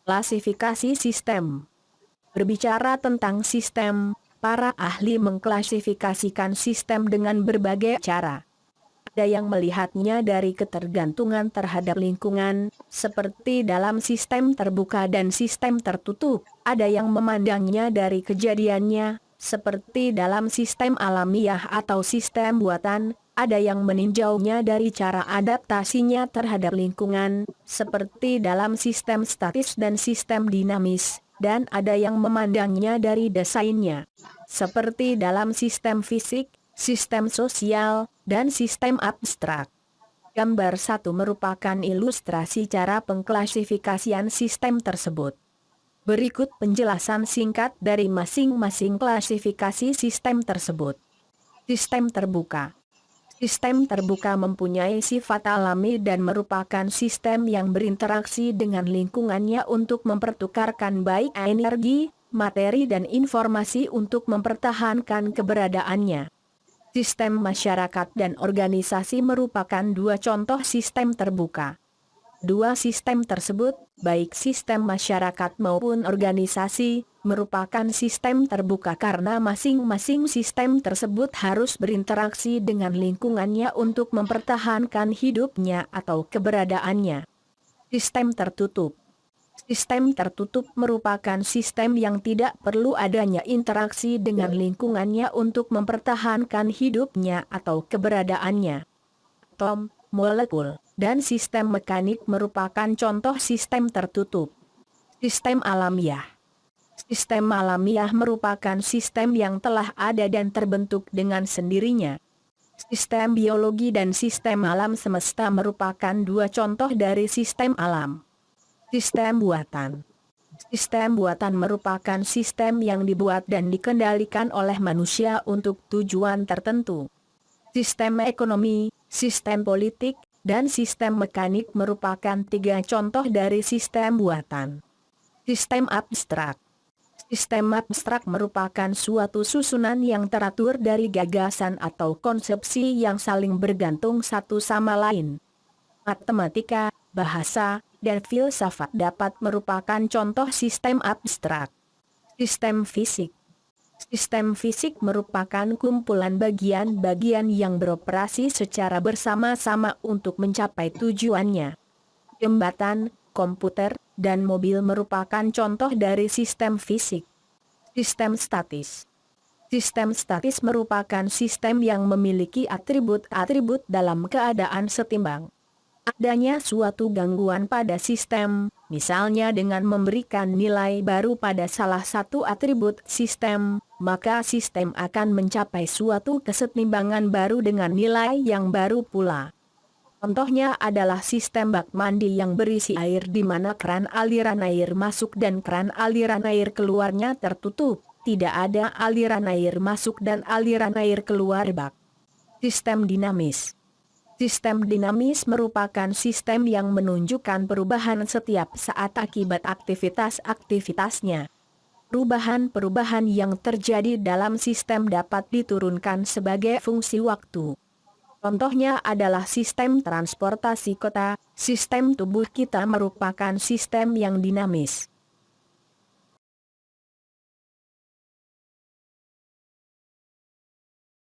Klasifikasi sistem. Berbicara tentang sistem, para ahli mengklasifikasikan sistem dengan berbagai cara. Ada yang melihatnya dari ketergantungan terhadap lingkungan, seperti dalam sistem terbuka dan sistem tertutup. Ada yang memandangnya dari kejadiannya, seperti dalam sistem alamiah atau sistem buatan. Ada yang meninjaunya dari cara adaptasinya terhadap lingkungan, seperti dalam sistem statis dan sistem dinamis, dan ada yang memandangnya dari desainnya, seperti dalam sistem fisik, sistem sosial, dan sistem abstrak. Gambar 1 merupakan ilustrasi cara pengklasifikasian sistem tersebut. Berikut penjelasan singkat dari masing-masing klasifikasi sistem tersebut. Sistem terbuka. Sistem terbuka mempunyai sifat alami dan merupakan sistem yang berinteraksi dengan lingkungannya untuk mempertukarkan baik energi, materi dan informasi untuk mempertahankan keberadaannya. Sistem masyarakat dan organisasi merupakan dua contoh sistem terbuka. Dua sistem tersebut, baik sistem masyarakat maupun organisasi, merupakan sistem terbuka karena masing-masing sistem tersebut harus berinteraksi dengan lingkungannya untuk mempertahankan hidupnya atau keberadaannya. Sistem tertutup. Sistem tertutup merupakan sistem yang tidak perlu adanya interaksi dengan lingkungannya untuk mempertahankan hidupnya atau keberadaannya. Atom, molekul, dan sistem mekanik merupakan contoh sistem tertutup. Sistem alamiah. Sistem alamiah merupakan sistem yang telah ada dan terbentuk dengan sendirinya. Sistem biologi dan sistem alam semesta merupakan dua contoh dari sistem alam. Sistem buatan. Sistem buatan merupakan sistem yang dibuat dan dikendalikan oleh manusia untuk tujuan tertentu. Sistem ekonomi, sistem politik, dan sistem mekanik merupakan tiga contoh dari sistem buatan. Sistem abstrak. Sistem abstrak merupakan suatu susunan yang teratur dari gagasan atau konsepsi yang saling bergantung satu sama lain. Matematika, bahasa, dan filsafat dapat merupakan contoh sistem abstrak. Sistem fisik. Sistem fisik merupakan kumpulan bagian-bagian yang beroperasi secara bersama-sama untuk mencapai tujuannya. Jembatan, komputer, dan mobil merupakan contoh dari sistem fisik. Sistem statis. Sistem statis merupakan sistem yang memiliki atribut-atribut dalam keadaan setimbang. Adanya suatu gangguan pada sistem, misalnya dengan memberikan nilai baru pada salah satu atribut sistem, maka sistem akan mencapai suatu kesetimbangan baru dengan nilai yang baru pula. Contohnya adalah sistem bak mandi yang berisi air di mana keran aliran air masuk dan keran aliran air keluarnya tertutup, tidak ada aliran air masuk dan aliran air keluar bak. Sistem dinamis. Sistem dinamis merupakan sistem yang menunjukkan perubahan setiap saat akibat aktivitas-aktivitasnya. Perubahan-perubahan yang terjadi dalam sistem dapat diturunkan sebagai fungsi waktu. Contohnya adalah sistem transportasi kota, sistem tubuh kita merupakan sistem yang dinamis.